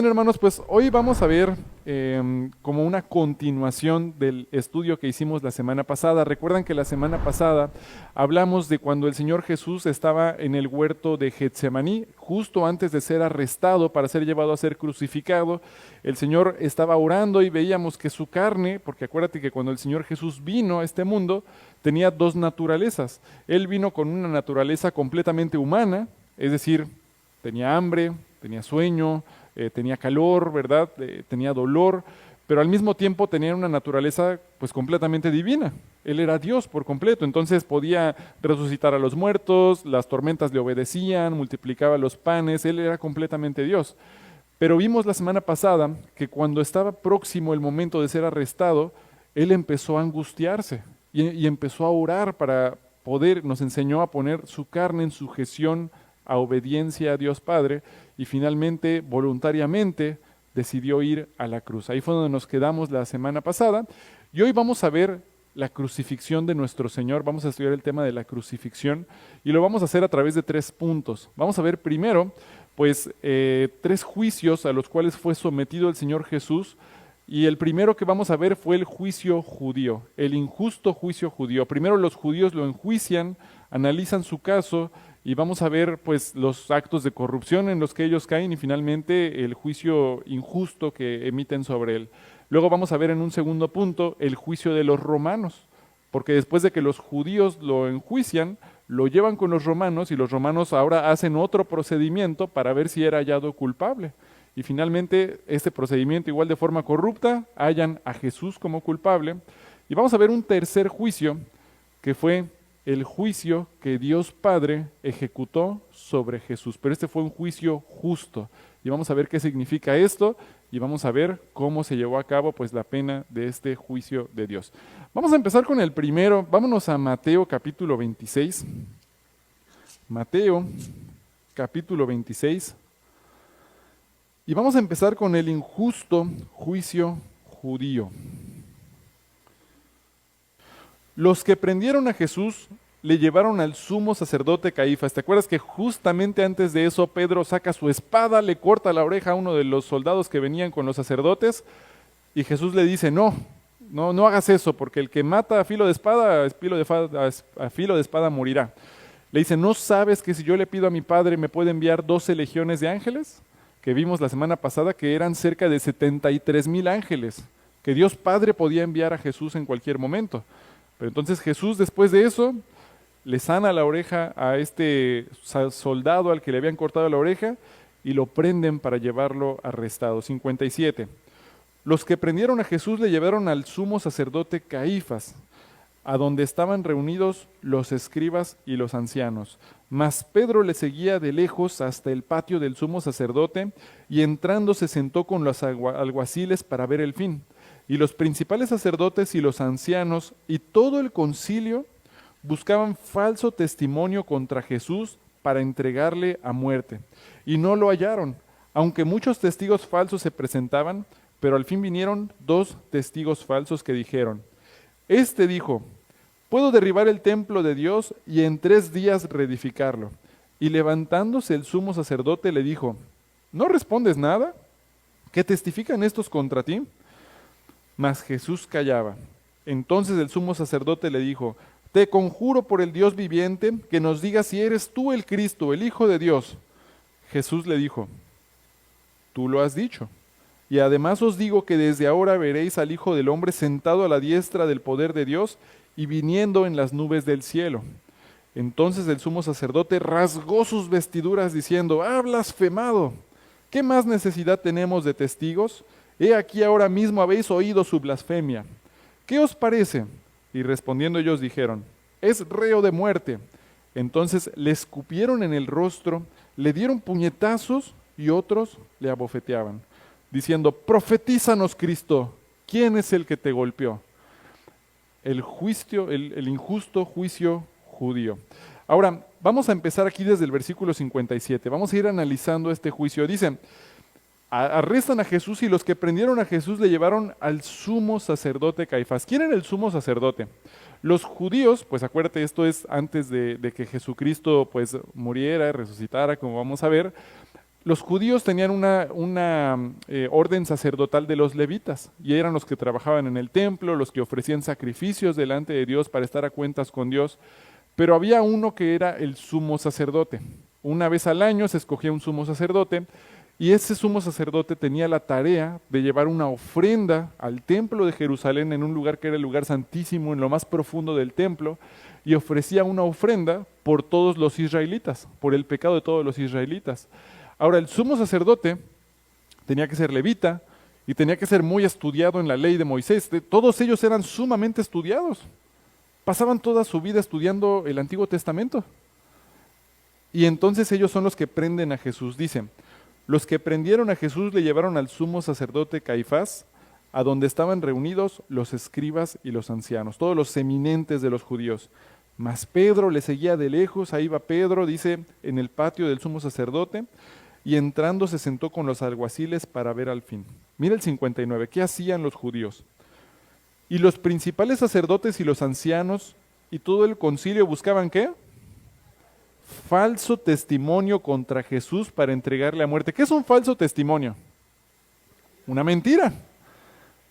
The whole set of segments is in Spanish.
bien, hermanos, pues hoy vamos a ver como una continuación del estudio que hicimos la semana pasada. Recuerdan que la semana pasada hablamos de cuando el Señor Jesús estaba en el huerto de Getsemaní, justo antes de ser arrestado para ser llevado a ser crucificado. El Señor estaba orando y veíamos que su carne, porque acuérdate que cuando el Señor Jesús vino a este mundo, tenía dos naturalezas. Él vino con una naturaleza completamente humana, es decir, tenía hambre, tenía sueño, tenía calor, ¿verdad? Tenía dolor, pero al mismo tiempo tenía una naturaleza pues completamente divina. Él era Dios por completo, entonces podía resucitar a los muertos, las tormentas le obedecían, multiplicaba los panes, él era completamente Dios. Pero vimos la semana pasada que cuando estaba próximo el momento de ser arrestado, él empezó a angustiarse y empezó a orar para poder, nos enseñó a poner su carne en sujeción a obediencia a Dios Padre y finalmente, voluntariamente, decidió ir a la cruz. Ahí fue donde nos quedamos la semana pasada y hoy vamos a ver la crucifixión de nuestro Señor, vamos a estudiar el tema de la crucifixión y lo vamos a hacer a través de 3 puntos. Vamos a ver primero, pues, 3 juicios a los cuales fue sometido el Señor Jesús. Y el primero que vamos a ver fue el juicio judío, el injusto juicio judío. Primero los judíos lo enjuician, analizan su caso y vamos a ver pues los actos de corrupción en los que ellos caen y finalmente el juicio injusto que emiten sobre él. Luego vamos a ver en un segundo punto el juicio de los romanos, porque después de que los judíos lo enjuician, lo llevan con los romanos y los romanos ahora hacen otro procedimiento para ver si era hallado culpable. Y finalmente, este procedimiento, igual de forma corrupta, hallan a Jesús como culpable. Y vamos a ver un tercer juicio, que fue el juicio que Dios Padre ejecutó sobre Jesús. Pero este fue un juicio justo. Y vamos a ver qué significa esto y vamos a ver cómo se llevó a cabo pues la pena de este juicio de Dios. Vamos a empezar con el primero. Vámonos a Mateo capítulo 26. Mateo capítulo 26. Y vamos a empezar con el injusto juicio judío. Los que prendieron a Jesús le llevaron al sumo sacerdote Caifás. ¿Te acuerdas que justamente antes de eso Pedro saca su espada, le corta la oreja a uno de los soldados que venían con los sacerdotes? Y Jesús le dice, no hagas eso, porque el que mata a filo de espada, a filo de espada morirá. Le dice, ¿no sabes que si yo le pido a mi Padre me puede enviar 12 legiones de ángeles? Que vimos la semana pasada que eran cerca de 73,000 ángeles, que Dios Padre podía enviar a Jesús en cualquier momento. Pero entonces Jesús, después de eso, le sana la oreja a este soldado al que le habían cortado la oreja y lo prenden para llevarlo arrestado. 57. Los que prendieron a Jesús le llevaron al sumo sacerdote Caifás, a donde estaban reunidos los escribas y los ancianos. Mas Pedro le seguía de lejos hasta el patio del sumo sacerdote y entrando se sentó con los alguaciles para ver el fin. Y los principales sacerdotes y los ancianos y todo el concilio buscaban falso testimonio contra Jesús para entregarle a muerte. Y no lo hallaron, aunque muchos testigos falsos se presentaban, pero al fin vinieron 2 testigos falsos que dijeron, este dijo, puedo derribar el templo de Dios y en 3 días reedificarlo. Y levantándose el sumo sacerdote le dijo, ¿no respondes nada? ¿Qué testifican estos contra ti? Mas Jesús callaba. Entonces el sumo sacerdote le dijo, te conjuro por el Dios viviente que nos digas si eres tú el Cristo, el Hijo de Dios. Jesús le dijo, tú lo has dicho. Y además os digo que desde ahora veréis al Hijo del Hombre sentado a la diestra del poder de Dios y viniendo en las nubes del cielo. Entonces el sumo sacerdote rasgó sus vestiduras diciendo, ¡ah, blasfemado! ¿Qué más necesidad tenemos de testigos? He aquí ahora mismo habéis oído su blasfemia. ¿Qué os parece? Y respondiendo ellos dijeron, es reo de muerte. Entonces le escupieron en el rostro, le dieron puñetazos y otros le abofeteaban, diciendo, profetízanos Cristo, ¿quién es el que te golpeó? El injusto juicio judío. Ahora, vamos a empezar aquí desde el versículo 57. Vamos a ir analizando este juicio. Dicen, arrestan a Jesús y los que prendieron a Jesús le llevaron al sumo sacerdote Caifás. ¿Quién era el sumo sacerdote? Los judíos, pues acuérdate, esto es antes de que Jesucristo pues muriera, resucitara, como vamos a ver. Los judíos tenían una orden sacerdotal de los levitas y eran los que trabajaban en el templo, los que ofrecían sacrificios delante de Dios para estar a cuentas con Dios, pero había uno que era el sumo sacerdote. Una vez al año se escogía un sumo sacerdote y ese sumo sacerdote tenía la tarea de llevar una ofrenda al templo de Jerusalén en un lugar que era el lugar santísimo, en lo más profundo del templo, y ofrecía una ofrenda por todos los israelitas, por el pecado de todos los israelitas. Ahora, el sumo sacerdote tenía que ser levita y tenía que ser muy estudiado en la ley de Moisés. Todos ellos eran sumamente estudiados. Pasaban toda su vida estudiando el Antiguo Testamento. Y entonces ellos son los que prenden a Jesús. Dicen, los que prendieron a Jesús le llevaron al sumo sacerdote Caifás, a donde estaban reunidos los escribas y los ancianos, todos los eminentes de los judíos. Mas Pedro le seguía de lejos, ahí va Pedro, dice, en el patio del sumo sacerdote, y entrando se sentó con los alguaciles para ver al fin. Mira el 59, ¿qué hacían los judíos? Y los principales sacerdotes y los ancianos y todo el concilio buscaban ¿qué? Falso testimonio contra Jesús para entregarle a muerte. ¿Qué es un falso testimonio? Una mentira.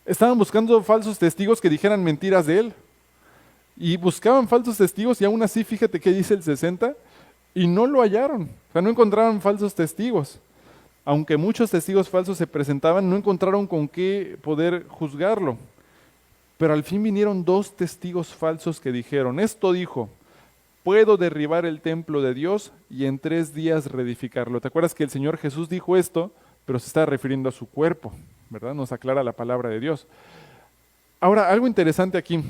Estaban buscando falsos testigos que dijeran mentiras de él. Y buscaban falsos testigos y aún así, fíjate qué dice el 60, y no lo hallaron. O sea, no encontraron falsos testigos. Aunque muchos testigos falsos se presentaban, no encontraron con qué poder juzgarlo. Pero al fin vinieron 2 testigos falsos que dijeron, esto dijo, puedo derribar el templo de Dios y en 3 días reedificarlo. ¿Te acuerdas que el Señor Jesús dijo esto, pero se está refiriendo a su cuerpo, ¿verdad? Nos aclara la palabra de Dios. Ahora, algo interesante aquí.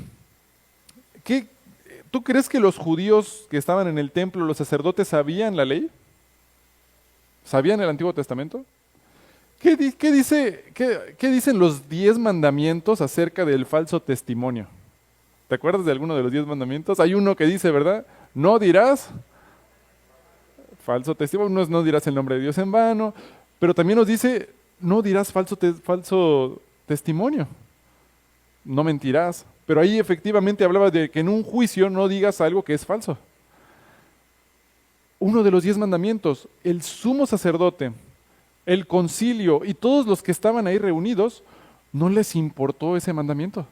¿Tú crees que los judíos que estaban en el templo, los sacerdotes, sabían la ley? ¿Sabían el Antiguo Testamento? ¿Qué dicen los 10 mandamientos acerca del falso testimonio? ¿Te acuerdas de alguno de los 10 mandamientos? Hay uno que dice, ¿verdad? No dirás falso testimonio, no dirás el nombre de Dios en vano, pero también nos dice, no dirás falso testimonio, no mentirás. Pero ahí efectivamente hablaba de que en un juicio no digas algo que es falso. Uno de los 10 mandamientos, el sumo sacerdote, el concilio y todos los que estaban ahí reunidos, no les importó ese mandamiento.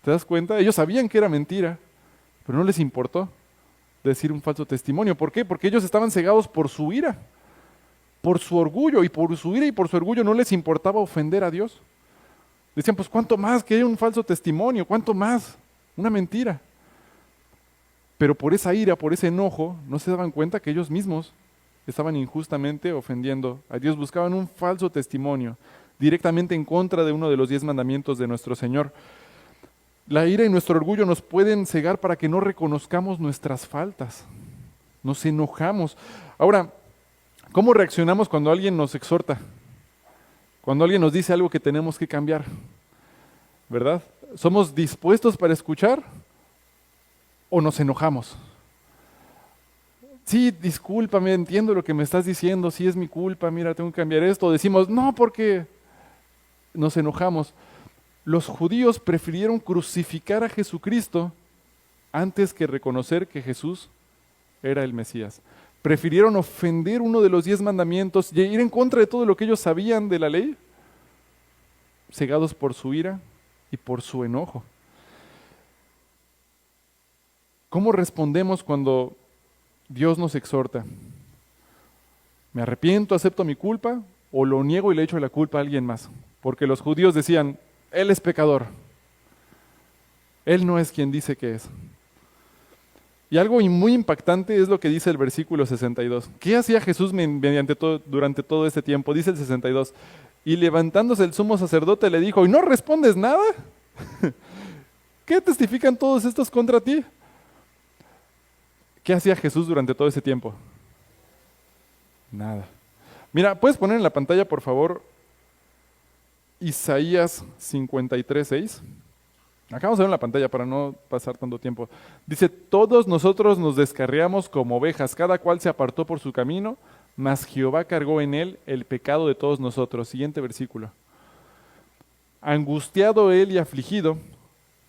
¿Te das cuenta? Ellos sabían que era mentira, pero no les importó decir un falso testimonio. ¿Por qué? Porque ellos estaban cegados por su ira, por su orgullo, y por su ira y por su orgullo no les importaba ofender a Dios. Decían, pues ¿cuánto más que hay un falso testimonio? ¿Cuánto más? Una mentira. Pero por esa ira, por ese enojo, no se daban cuenta que ellos mismos estaban injustamente ofendiendo a Dios. Buscaban un falso testimonio directamente en contra de uno de los 10 mandamientos de nuestro Señor. La ira y nuestro orgullo nos pueden cegar para que no reconozcamos nuestras faltas. Nos enojamos. Ahora, ¿cómo reaccionamos cuando alguien nos exhorta? Cuando alguien nos dice algo que tenemos que cambiar, ¿verdad? ¿Somos dispuestos para escuchar o nos enojamos? Sí, discúlpame, entiendo lo que me estás diciendo, sí es mi culpa, mira, tengo que cambiar esto. O decimos, no, porque nos enojamos. Los judíos prefirieron crucificar a Jesucristo antes que reconocer que Jesús era el Mesías. Prefirieron ofender uno de los 10 mandamientos y ir en contra de todo lo que ellos sabían de la ley, cegados por su ira y por su enojo. ¿Cómo respondemos cuando Dios nos exhorta? ¿Me arrepiento, acepto mi culpa o lo niego y le echo la culpa a alguien más? Porque los judíos decían, Él es pecador. Él no es quien dice que es. Y algo muy impactante es lo que dice el versículo 62. ¿Qué hacía Jesús durante todo este tiempo? Dice el 62. Y levantándose el sumo sacerdote le dijo, ¿y no respondes nada? ¿Qué testifican todos estos contra ti? ¿Qué hacía Jesús durante todo ese tiempo? Nada. Mira, ¿puedes poner en la pantalla, por favor, Isaías 53:6? Acá vamos a ver en la pantalla para no pasar tanto tiempo. Dice, todos nosotros nos descarriamos como ovejas, cada cual se apartó por su camino, mas Jehová cargó en él el pecado de todos nosotros. Siguiente versículo. Angustiado él y afligido,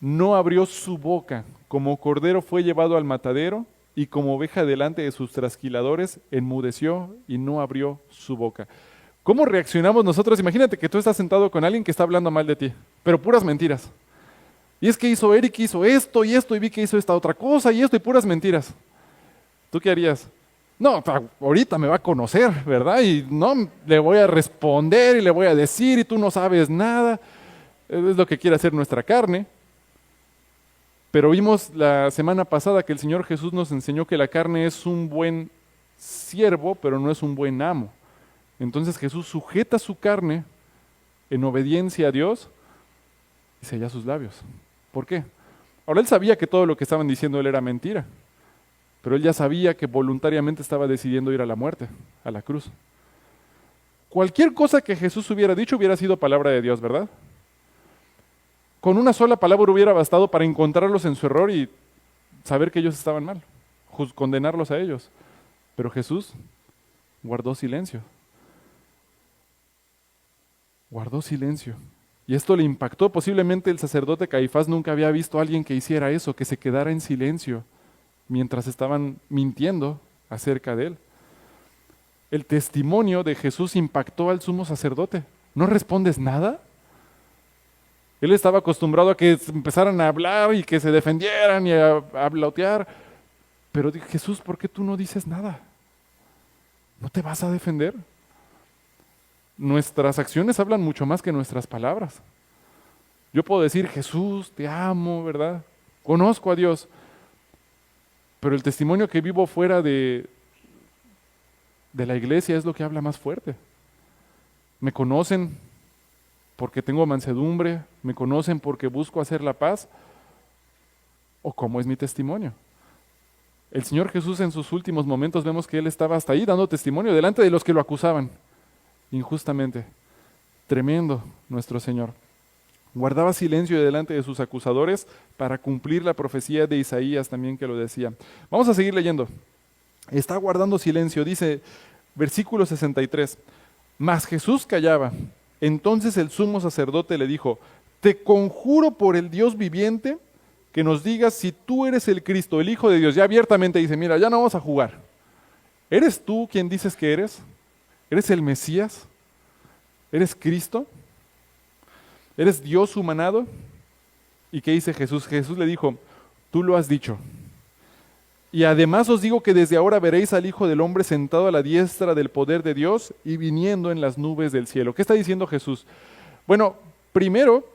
no abrió su boca, como cordero fue llevado al matadero, y como oveja delante de sus trasquiladores, enmudeció y no abrió su boca. ¿Cómo reaccionamos nosotros? Imagínate que tú estás sentado con alguien que está hablando mal de ti, pero puras mentiras. Y es que hizo Eric, hizo esto, y vi que hizo esta otra cosa, y esto, y puras mentiras. ¿Tú qué harías? No, ahorita me va a conocer, ¿verdad? Y no, le voy a responder y le voy a decir, y tú no sabes nada. Es lo que quiere hacer nuestra carne. Pero vimos la semana pasada que el Señor Jesús nos enseñó que la carne es un buen siervo, pero no es un buen amo. Entonces Jesús sujeta su carne en obediencia a Dios y sella sus labios. ¿Por qué? Ahora él sabía que todo lo que estaban diciendo él era mentira, pero él ya sabía que voluntariamente estaba decidiendo ir a la muerte, a la cruz. Cualquier cosa que Jesús hubiera dicho hubiera sido palabra de Dios, ¿verdad? Con una sola palabra hubiera bastado para encontrarlos en su error y saber que ellos estaban mal, condenarlos a ellos. Pero Jesús guardó silencio. Guardó silencio. Y esto le impactó. Posiblemente el sacerdote Caifás nunca había visto a alguien que hiciera eso, que se quedara en silencio mientras estaban mintiendo acerca de él. El testimonio de Jesús impactó al sumo sacerdote. ¿No respondes nada? Él estaba acostumbrado a que empezaran a hablar y que se defendieran y a hablotear. Pero Jesús, ¿por qué tú no dices nada? ¿No te vas a defender? Nuestras acciones hablan mucho más que nuestras palabras. Yo puedo decir, Jesús, te amo, ¿verdad? Conozco a Dios. Pero el testimonio que vivo fuera de la iglesia es lo que habla más fuerte. Me conocen porque tengo mansedumbre, me conocen porque busco hacer la paz, o cómo es mi testimonio. El Señor Jesús en sus últimos momentos vemos que Él estaba hasta ahí dando testimonio delante de los que lo acusaban injustamente. Tremendo nuestro Señor. Guardaba silencio delante de sus acusadores para cumplir la profecía de Isaías también que lo decía. Vamos a seguir leyendo. Está guardando silencio, dice versículo 63. Mas Jesús callaba. Entonces el sumo sacerdote le dijo, te conjuro por el Dios viviente que nos digas si tú eres el Cristo, el Hijo de Dios. Ya abiertamente dice, mira, ya no vamos a jugar. ¿Eres tú quien dices que eres? ¿Eres el Mesías? ¿Eres Cristo? ¿Eres Dios humanado? ¿Y qué dice Jesús? Jesús le dijo, tú lo has dicho. Y además os digo que desde ahora veréis al Hijo del Hombre sentado a la diestra del poder de Dios y viniendo en las nubes del cielo. ¿Qué está diciendo Jesús? Bueno, primero,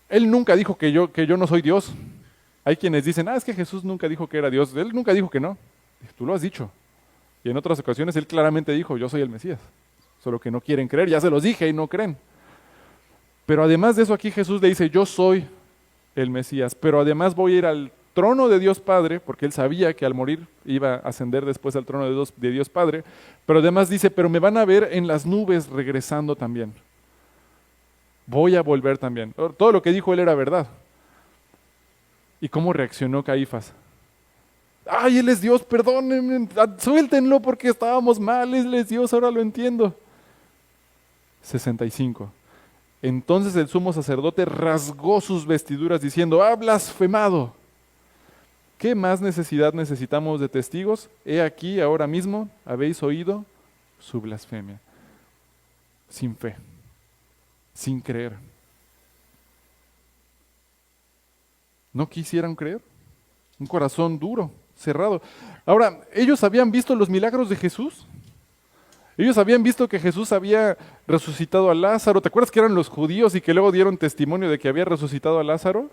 Él nunca dijo que yo no soy Dios. Hay quienes dicen, es que Jesús nunca dijo que era Dios. Él nunca dijo que no. Tú lo has dicho. Y en otras ocasiones Él claramente dijo, yo soy el Mesías. Solo que no quieren creer, ya se los dije y no creen. Pero además de eso aquí Jesús le dice, yo soy el Mesías, pero además voy a ir al trono de Dios Padre, porque Él sabía que al morir iba a ascender después al trono de Dios Padre, pero además dice, pero me van a ver en las nubes regresando también. Voy a volver también. Todo lo que dijo Él era verdad. ¿Y cómo reaccionó Caifás? ¡Ay, Él es Dios, perdónenme, suéltenlo porque estábamos mal, Él es Dios, ahora lo entiendo! 65. Entonces el sumo sacerdote rasgó sus vestiduras diciendo, ¡ha blasfemado! ¿Qué más necesidad necesitamos de testigos? He aquí, ahora mismo, habéis oído su blasfemia. Sin fe, sin creer. ¿No quisieran creer? Un corazón duro, cerrado. Ahora, ellos habían visto los milagros de Jesús. Ellos habían visto que Jesús había resucitado a Lázaro. ¿Te acuerdas que eran los judíos y que luego dieron testimonio de que había resucitado a Lázaro?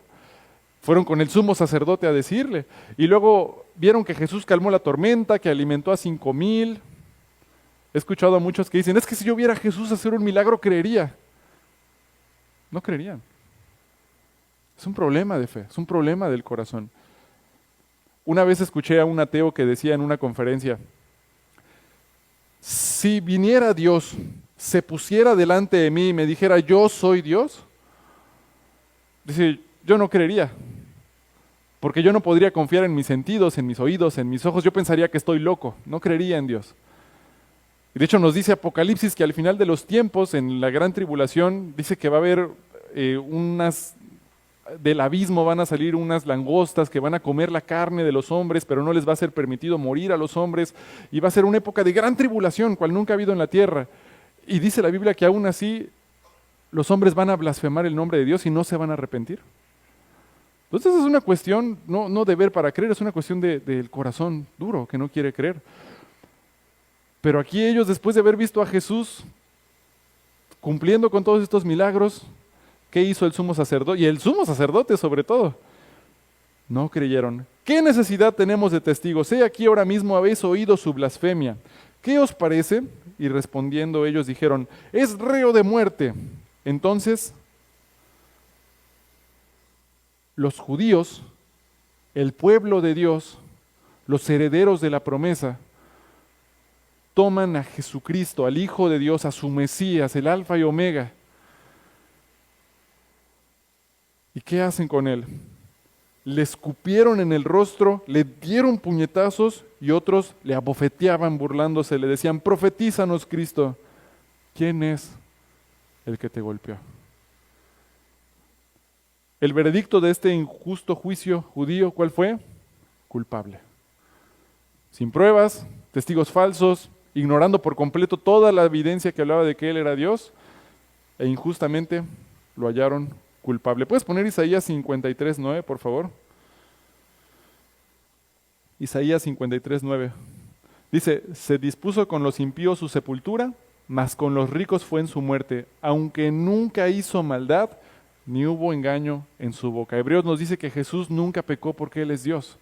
Fueron con el sumo sacerdote a decirle. Y luego vieron que Jesús calmó la tormenta, que alimentó a 5,000. He escuchado a muchos que dicen, es que si yo viera a Jesús hacer un milagro, creería. No creerían. Es un problema de fe, es un problema del corazón. Una vez escuché a un ateo que decía en una conferencia, si viniera Dios, se pusiera delante de mí y me dijera, yo soy Dios, dice, yo no creería, porque yo no podría confiar en mis sentidos, en mis oídos, en mis ojos, yo pensaría que estoy loco, no creería en Dios. Y de hecho nos dice Apocalipsis que al final de los tiempos, en la gran tribulación, dice que va a haber unas del abismo van a salir unas langostas que van a comer la carne de los hombres, pero no les va a ser permitido morir a los hombres, y va a ser una época de gran tribulación, cual nunca ha habido en la tierra. Y dice la Biblia que aún así los hombres van a blasfemar el nombre de Dios y no se van a arrepentir. Entonces es una cuestión no de ver para creer, es una cuestión del corazón duro que no quiere creer. Pero aquí ellos, después de haber visto a Jesús cumpliendo con todos estos milagros, ¿qué hizo el sumo sacerdote? Y el sumo sacerdote sobre todo. No creyeron. ¿Qué necesidad tenemos de testigos? He aquí ahora mismo habéis oído su blasfemia. ¿Qué os parece? Y respondiendo ellos dijeron, es reo de muerte. Entonces, los judíos, el pueblo de Dios, los herederos de la promesa, toman a Jesucristo, al Hijo de Dios, a su Mesías, el Alfa y Omega. ¿Y qué hacen con él? Le escupieron en el rostro, le dieron puñetazos y otros le abofeteaban burlándose, le decían, profetízanos, Cristo, ¿quién es el que te golpeó? El veredicto de este injusto juicio judío, ¿cuál fue? Culpable. Sin pruebas, testigos falsos, ignorando por completo toda la evidencia que hablaba de que él era Dios, e injustamente lo hallaron culpable. ¿Puedes poner Isaías 53:9, por favor? Isaías 53:9. Dice, se dispuso con los impíos su sepultura, mas con los ricos fue en su muerte, aunque nunca hizo maldad, ni hubo engaño en su boca. Hebreos nos dice que Jesús nunca pecó porque Él es Dios.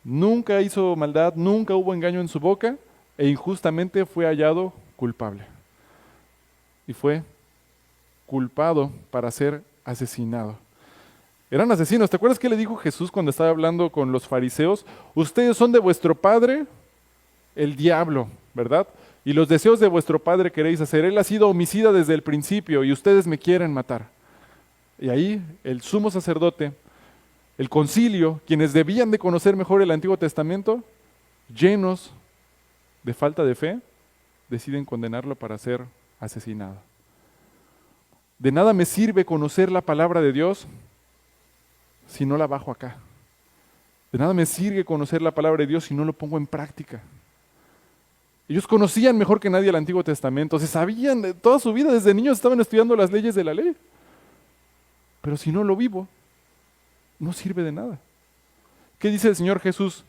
Nunca hizo maldad, nunca hubo engaño en su boca, e injustamente fue hallado culpable. Y fue culpado para ser asesinado. Eran asesinos. ¿Te acuerdas qué le dijo Jesús cuando estaba hablando con los fariseos? Ustedes son de vuestro padre, el diablo, ¿verdad? Y los deseos de vuestro padre queréis hacer. Él ha sido homicida desde el principio y ustedes me quieren matar. Y ahí el sumo sacerdote, el concilio, quienes debían de conocer mejor el Antiguo Testamento, llenos de falta de fe, deciden condenarlo para ser asesinado. De nada me sirve conocer la palabra de Dios si no la bajo acá. De nada me sirve conocer la palabra de Dios si no lo pongo en práctica. Ellos conocían mejor que nadie el Antiguo Testamento, se sabían de toda su vida, desde niños estaban estudiando las leyes de la ley. Pero si no lo vivo, no sirve de nada. ¿Qué dice el Señor Jesús?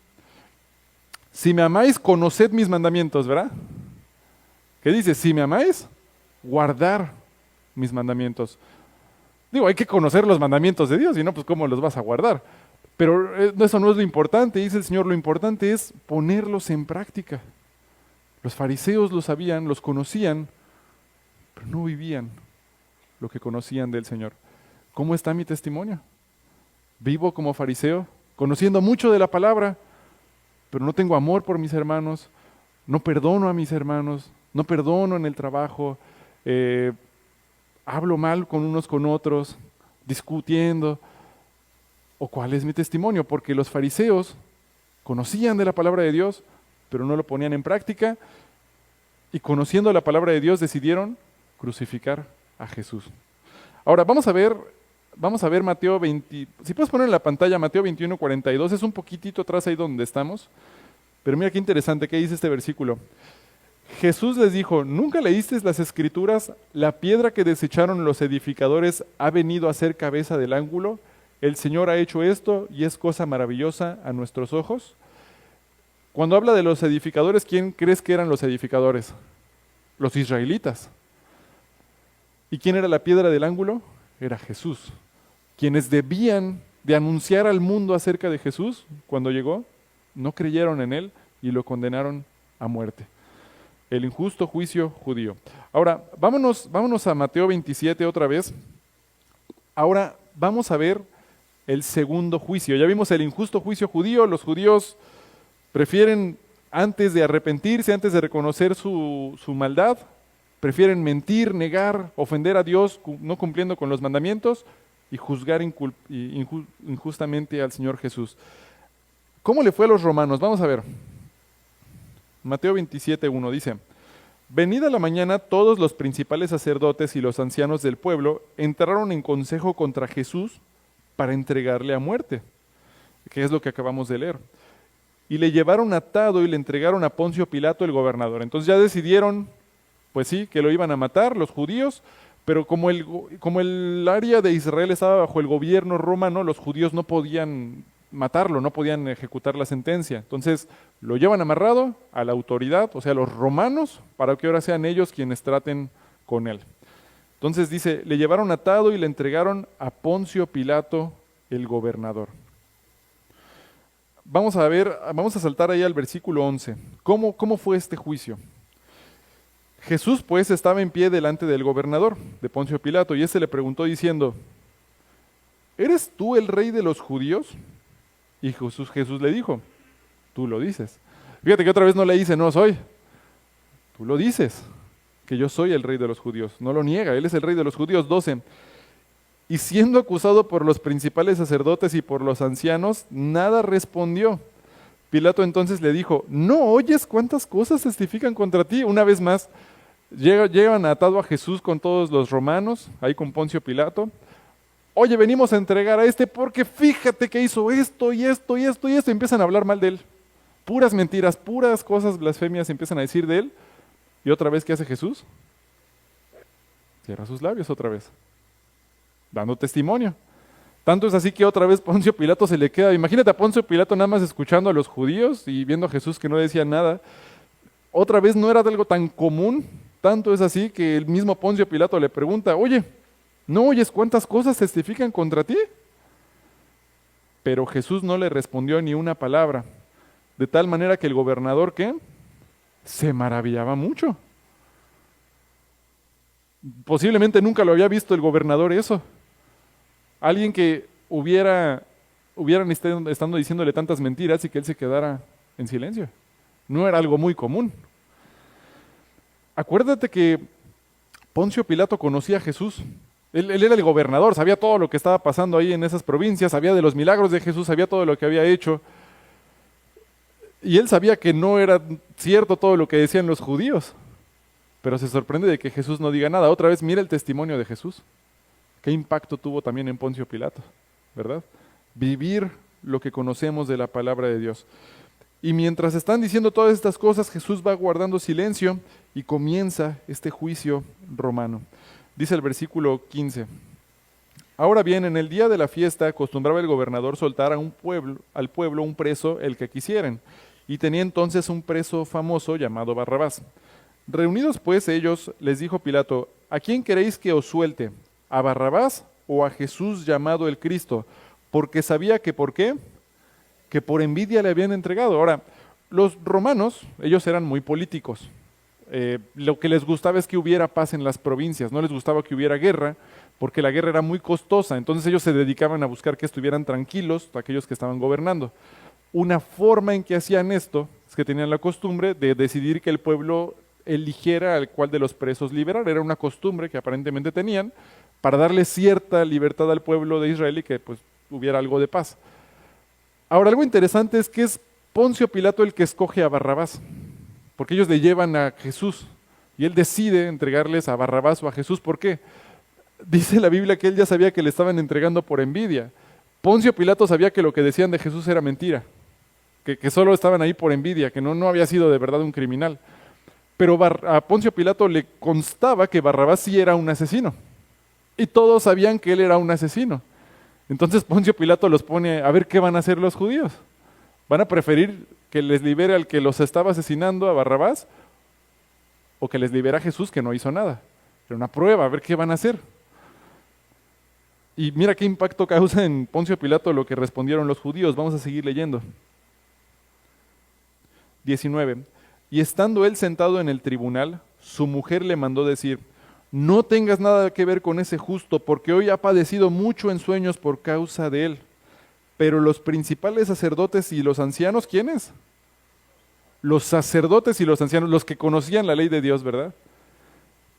Si me amáis, conoced mis mandamientos, ¿verdad? ¿Qué dice? Si me amáis, guardar mis mandamientos. Digo, hay que conocer los mandamientos de Dios, si no, pues ¿cómo los vas a guardar? Pero eso no es lo importante, dice el Señor, lo importante es ponerlos en práctica. Los fariseos lo sabían, los conocían, pero no vivían lo que conocían del Señor. ¿Cómo está mi testimonio? Vivo como fariseo, conociendo mucho de la palabra, pero no tengo amor por mis hermanos, no perdono a mis hermanos, no perdono en el trabajo, hablo mal con unos con otros, discutiendo. ¿O cuál es mi testimonio? Porque los fariseos conocían de la palabra de Dios, pero no lo ponían en práctica, y conociendo la palabra de Dios decidieron crucificar a Jesús. Ahora, vamos a ver Mateo 20, si puedes poner en la pantalla Mateo 21:42, es un poquitito atrás ahí donde estamos, pero mira qué interesante, ¿qué dice este versículo? Jesús les dijo, ¿nunca leísteis las Escrituras? La piedra que desecharon los edificadores ha venido a ser cabeza del ángulo. El Señor ha hecho esto y es cosa maravillosa a nuestros ojos. Cuando habla de los edificadores, ¿quién crees que eran los edificadores? Los israelitas. ¿Y quién era la piedra del ángulo? Era Jesús. Quienes debían de anunciar al mundo acerca de Jesús, cuando llegó, no creyeron en él y lo condenaron a muerte. El injusto juicio judío. Ahora, vámonos a Mateo 27 otra vez. Ahora vamos a ver el segundo juicio. Ya vimos el injusto juicio judío. Los judíos prefieren, antes de arrepentirse, antes de reconocer su maldad, prefieren mentir, negar, ofender a Dios, no cumpliendo con los mandamientos, y juzgar injustamente al Señor Jesús. ¿Cómo le fue a los romanos? Vamos a ver. Mateo 27:1 dice, venida la mañana, todos los principales sacerdotes y los ancianos del pueblo entraron en consejo contra Jesús para entregarle a muerte, que es lo que acabamos de leer. Y le llevaron atado y le entregaron a Poncio Pilato, el gobernador. Entonces ya decidieron, pues sí, que lo iban a matar los judíos, pero como el área de Israel estaba bajo el gobierno romano, los judíos no podían matarlo, no podían ejecutar la sentencia. Entonces lo llevan amarrado a la autoridad, o sea, los romanos, para que ahora sean ellos quienes traten con él. Entonces dice, le llevaron atado y le entregaron a Poncio Pilato, el gobernador. Vamos a saltar ahí al versículo 11. ¿Cómo fue este juicio? Jesús pues estaba en pie delante del gobernador de Poncio Pilato y éste le preguntó diciendo, ¿eres tú el rey de los judíos? Y Jesús le dijo, tú lo dices. Fíjate que otra vez no le dice, no soy. Tú lo dices, que yo soy el rey de los judíos. No lo niega, él es el rey de los judíos. 12. Y siendo acusado por los principales sacerdotes y por los ancianos, nada respondió. Pilato entonces le dijo, ¿no oyes cuántas cosas testifican contra ti? Una vez más, llevan atado a Jesús con todos los romanos, ahí con Poncio Pilato. Oye, venimos a entregar a este porque fíjate que hizo esto y esto y esto y esto. Y empiezan a hablar mal de él. Puras mentiras, puras cosas blasfemias empiezan a decir de él. Y otra vez, ¿qué hace Jesús? Cierra sus labios otra vez, dando testimonio. Tanto es así que otra vez Poncio Pilato se le queda. Imagínate a Poncio Pilato nada más escuchando a los judíos y viendo a Jesús que no decía nada. Otra vez no era algo tan común. Tanto es así que el mismo Poncio Pilato le pregunta, oye, ¿no oyes cuántas cosas testifican contra ti? Pero Jesús no le respondió ni una palabra. De tal manera que el gobernador, ¿qué? Se maravillaba mucho. Posiblemente nunca lo había visto el gobernador eso. Alguien que hubieran estando diciéndole tantas mentiras y que él se quedara en silencio. No era algo muy común. Acuérdate que Poncio Pilato conocía a Jesús. Él era el gobernador, sabía todo lo que estaba pasando ahí en esas provincias, sabía de los milagros de Jesús, sabía todo lo que había hecho. Y él sabía que no era cierto todo lo que decían los judíos. Pero se sorprende de que Jesús no diga nada. Otra vez, mira el testimonio de Jesús. ¿Qué impacto tuvo también en Poncio Pilato? ¿Verdad? Vivir lo que conocemos de la palabra de Dios. Y mientras están diciendo todas estas cosas, Jesús va guardando silencio y comienza este juicio romano. Dice el versículo 15. Ahora bien, en el día de la fiesta acostumbraba el gobernador soltar al pueblo un preso, el que quisieran. Y tenía entonces un preso famoso llamado Barrabás. Reunidos pues ellos, les dijo Pilato, ¿a quién queréis que os suelte? ¿A Barrabás o a Jesús llamado el Cristo? Porque sabía que ¿por qué? Que por envidia le habían entregado. Ahora, los romanos, ellos eran muy políticos. Lo que les gustaba es que hubiera paz en las provincias, no les gustaba que hubiera guerra, porque la guerra era muy costosa. Entonces ellos se dedicaban a buscar que estuvieran tranquilos aquellos que estaban gobernando. Una forma en que hacían esto es que tenían la costumbre de decidir que el pueblo eligiera al cual de los presos liberar. Era una costumbre que aparentemente tenían para darle cierta libertad al pueblo de Israel y que pues hubiera algo de paz. Ahora, algo interesante es que es Poncio Pilato el que escoge a Barrabás, porque ellos le llevan a Jesús y él decide entregarles a Barrabás o a Jesús. ¿Por qué? Dice la Biblia que él ya sabía que le estaban entregando por envidia. Poncio Pilato sabía que lo que decían de Jesús era mentira, que solo estaban ahí por envidia, que no había sido de verdad un criminal. Pero a Poncio Pilato le constaba que Barrabás sí era un asesino. Y todos sabían que él era un asesino. Entonces Poncio Pilato los pone a ver qué van a hacer los judíos. ¿Van a preferir que les libere al que los estaba asesinando, a Barrabás? ¿O que les libere a Jesús, que no hizo nada? Era una prueba, a ver qué van a hacer. Y mira qué impacto causa en Poncio Pilato lo que respondieron los judíos. Vamos a seguir leyendo. 19. Y estando él sentado en el tribunal, su mujer le mandó decir, no tengas nada que ver con ese justo, porque hoy ha padecido mucho en sueños por causa de él. Pero los principales sacerdotes y los ancianos, ¿quiénes? Los sacerdotes y los ancianos, los que conocían la ley de Dios, ¿verdad?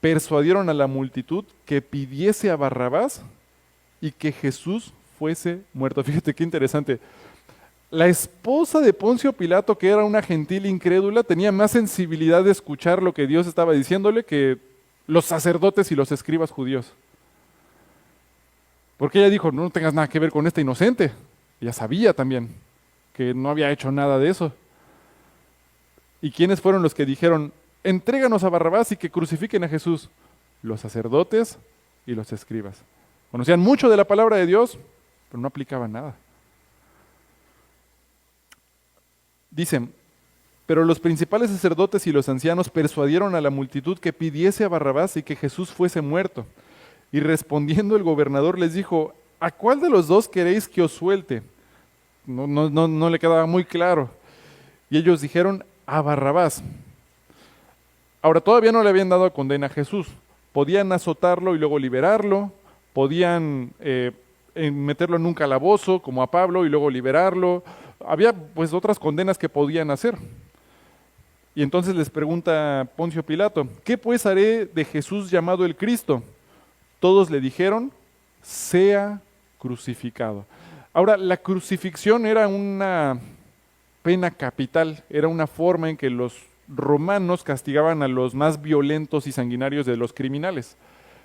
Persuadieron a la multitud que pidiese a Barrabás y que Jesús fuese muerto. Fíjate qué interesante. La esposa de Poncio Pilato, que era una gentil incrédula, tenía más sensibilidad de escuchar lo que Dios estaba diciéndole que los sacerdotes y los escribas judíos. Porque ella dijo, no tengas nada que ver con esta inocente. Ella sabía también que no había hecho nada de eso. ¿Y quiénes fueron los que dijeron, entréganos a Barrabás y que crucifiquen a Jesús? Los sacerdotes y los escribas. Conocían mucho de la palabra de Dios, pero no aplicaban nada. Dicen, pero los principales sacerdotes y los ancianos persuadieron a la multitud que pidiese a Barrabás y que Jesús fuese muerto. Y respondiendo el gobernador les dijo, ¿a cuál de los dos queréis que os suelte? No le quedaba muy claro. Y ellos dijeron, a Barrabás. Ahora, todavía no le habían dado condena a Jesús. Podían azotarlo y luego liberarlo. Podían meterlo en un calabozo, como a Pablo, y luego liberarlo. Había pues otras condenas que podían hacer. Y entonces les pregunta Poncio Pilato, ¿qué pues haré de Jesús llamado el Cristo? Todos le dijeron, sea crucificado. Ahora, la crucifixión era una pena capital, era una forma en que los romanos castigaban a los más violentos y sanguinarios de los criminales.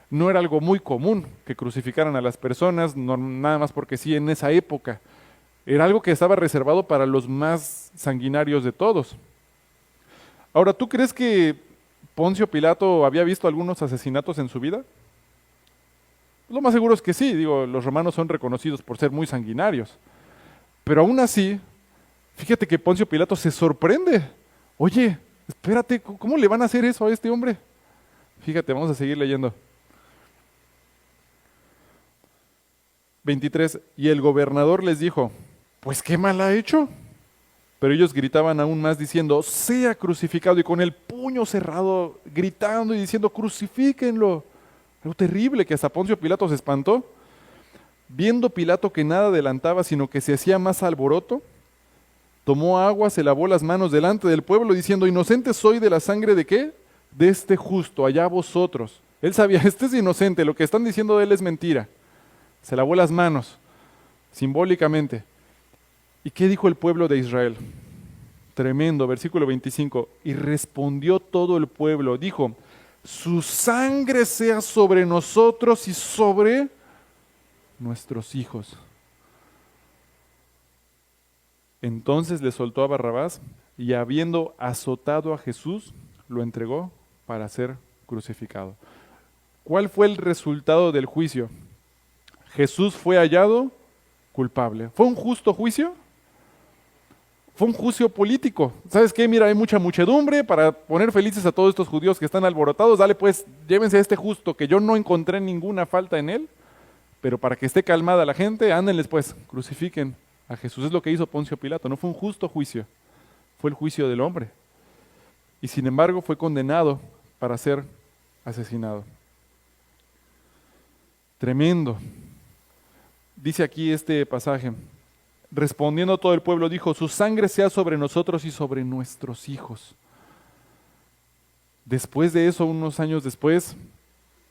No era algo muy común que crucificaran a las personas, nada más porque sí, en esa época. Era algo que estaba reservado para los más sanguinarios de todos. Ahora, ¿tú crees que Poncio Pilato había visto algunos asesinatos en su vida? Lo más seguro es que sí, los romanos son reconocidos por ser muy sanguinarios. Pero aún así, fíjate que Poncio Pilato se sorprende. Oye, espérate, ¿cómo le van a hacer eso a este hombre? Fíjate, vamos a seguir leyendo. 23. Y el gobernador les dijo, pues qué mal ha hecho. Pero ellos gritaban aún más diciendo, sea crucificado, y con el puño cerrado, gritando y diciendo, crucifíquenlo. Algo terrible que hasta Poncio Pilato se espantó. Viendo Pilato que nada adelantaba, sino que se hacía más alboroto, tomó agua, se lavó las manos delante del pueblo, diciendo, inocente soy de la sangre de ¿qué? De este justo, allá vosotros. Él sabía, este es inocente, lo que están diciendo de él es mentira. Se lavó las manos, simbólicamente. ¿Y qué dijo el pueblo de Israel? Tremendo, versículo 25. Y respondió todo el pueblo, dijo, su sangre sea sobre nosotros y sobre nuestros hijos. Entonces le soltó a Barrabás y habiendo azotado a Jesús, lo entregó para ser crucificado. ¿Cuál fue el resultado del juicio? Jesús fue hallado culpable. ¿Fue un justo juicio? Fue un juicio político. ¿Sabes qué? Mira, hay mucha muchedumbre para poner felices a todos estos judíos que están alborotados. Dale pues, llévense a este justo que yo no encontré ninguna falta en él, pero para que esté calmada la gente, ándenles pues, crucifiquen a Jesús. Es lo que hizo Poncio Pilato. No fue un justo juicio, fue el juicio del hombre. Y sin embargo fue condenado para ser asesinado. Tremendo. Dice aquí este pasaje, respondiendo todo el pueblo, dijo, su sangre sea sobre nosotros y sobre nuestros hijos. Después de eso, unos años después,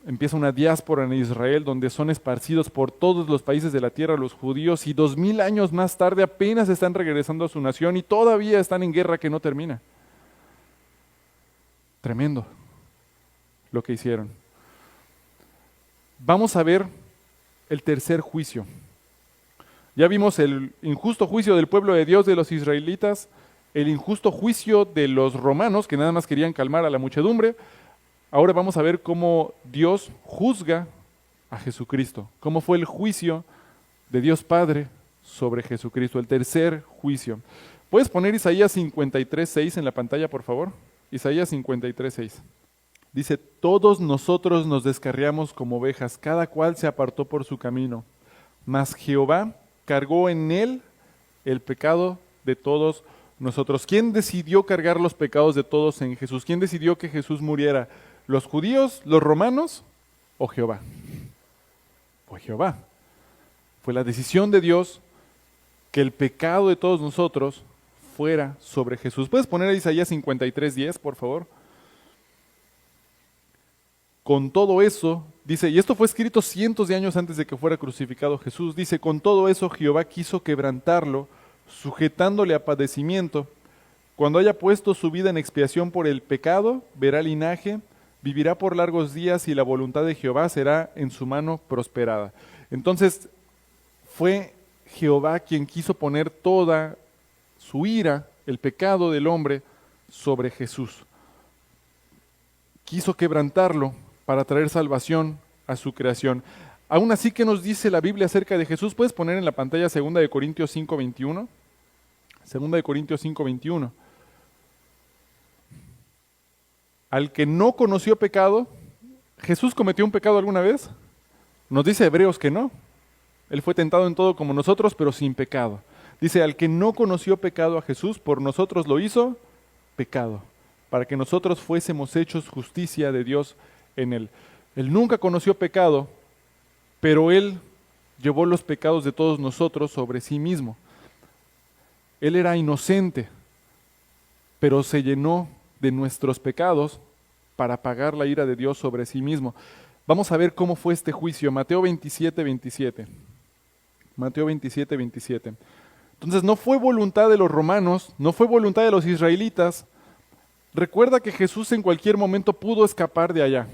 empieza una diáspora en Israel donde son esparcidos por todos los países de la tierra los judíos y 2000 años más tarde apenas están regresando a su nación y todavía están en guerra que no termina. Tremendo lo que hicieron. Vamos a ver el tercer juicio. Ya vimos el injusto juicio del pueblo de Dios de los israelitas, el injusto juicio de los romanos que nada más querían calmar a la muchedumbre. Ahora vamos a ver cómo Dios juzga a Jesucristo, cómo fue el juicio de Dios Padre sobre Jesucristo, el tercer juicio. ¿Puedes poner Isaías 53:6 en la pantalla, por favor? Isaías 53:6. Dice, todos nosotros nos descarriamos como ovejas, cada cual se apartó por su camino, mas Jehová cargó en él el pecado de todos nosotros. ¿Quién decidió cargar los pecados de todos en Jesús? ¿Quién decidió que Jesús muriera? ¿Los judíos, los romanos o Jehová? Fue Jehová. Fue la decisión de Dios que el pecado de todos nosotros fuera sobre Jesús. ¿Puedes poner a Isaías 53:10, por favor? Con todo eso, dice, y esto fue escrito cientos de años antes de que fuera crucificado Jesús, dice, con todo eso Jehová quiso quebrantarlo, sujetándole a padecimiento. Cuando haya puesto su vida en expiación por el pecado, verá linaje, vivirá por largos días y la voluntad de Jehová será en su mano prosperada. Entonces fue Jehová quien quiso poner toda su ira, el pecado del hombre, sobre Jesús. Quiso quebrantarlo para traer salvación a su creación. Aún así, ¿qué nos dice la Biblia acerca de Jesús? ¿Puedes poner en la pantalla 2 Corintios 5:21? 2 Corintios 5:21. Al que no conoció pecado, ¿Jesús cometió un pecado alguna vez? Nos dice Hebreos que no. Él fue tentado en todo como nosotros, pero sin pecado. Dice, al que no conoció pecado a Jesús, por nosotros lo hizo pecado, para que nosotros fuésemos hechos justicia de Dios en él. Él nunca conoció pecado, pero él llevó los pecados de todos nosotros sobre sí mismo. Él era inocente, pero se llenó de nuestros pecados para pagar la ira de Dios sobre sí mismo. Vamos a ver cómo fue este juicio. Mateo 27:27. Mateo 27:27. Entonces no fue voluntad de los romanos, no fue voluntad de los israelitas. Recuerda que Jesús en cualquier momento pudo escapar de allá.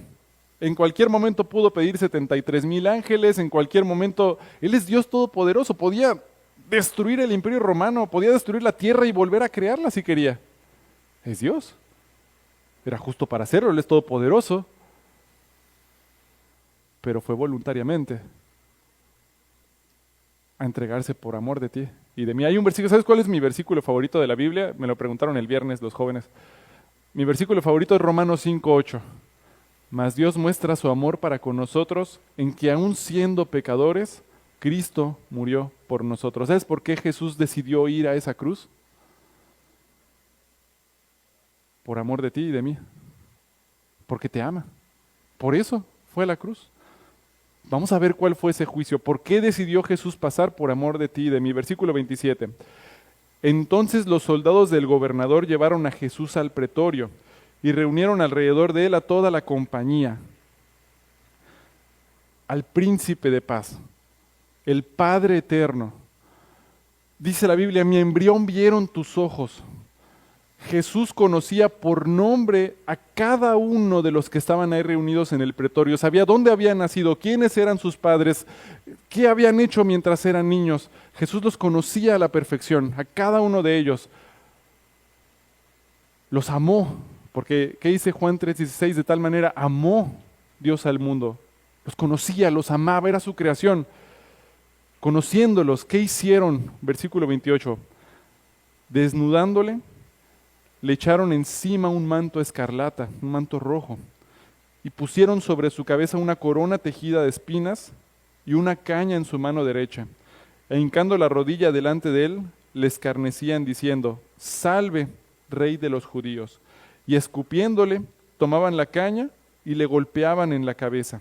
En cualquier momento pudo pedir 73,000 ángeles, en cualquier momento, Él es Dios todopoderoso, podía destruir el imperio romano, podía destruir la tierra y volver a crearla si quería. Es Dios. Era justo para hacerlo, Él es todopoderoso. Pero fue voluntariamente a entregarse por amor de ti y de mí. Hay un versículo, ¿sabes cuál es mi versículo favorito de la Biblia? Me lo preguntaron el viernes los jóvenes. Mi versículo favorito es Romanos 5:8. Mas Dios muestra su amor para con nosotros en que aun siendo pecadores, Cristo murió por nosotros. ¿Sabes por qué Jesús decidió ir a esa cruz? Por amor de ti y de mí. Porque te ama. Por eso fue a la cruz. Vamos a ver cuál fue ese juicio. ¿Por qué decidió Jesús pasar por amor de ti y de mí? Versículo 27. Entonces los soldados del gobernador llevaron a Jesús al pretorio y reunieron alrededor de él a toda la compañía, al príncipe de paz, el Padre eterno. Dice la Biblia, mi embrión vieron tus ojos. Jesús conocía por nombre a cada uno de los que estaban ahí reunidos en el pretorio. Sabía dónde habían nacido, quiénes eran sus padres, qué habían hecho mientras eran niños. Jesús los conocía a la perfección, a cada uno de ellos. Los amó, porque ¿qué dice Juan 3:16? De tal manera amó Dios al mundo. Los conocía, los amaba, era su creación. Conociéndolos, ¿qué hicieron? Versículo 28. Desnudándole, le echaron encima un manto escarlata, un manto rojo, y pusieron sobre su cabeza una corona tejida de espinas y una caña en su mano derecha. E hincando la rodilla delante de él, le escarnecían diciendo, salve, Rey de los judíos. Y escupiéndole, tomaban la caña y le golpeaban en la cabeza.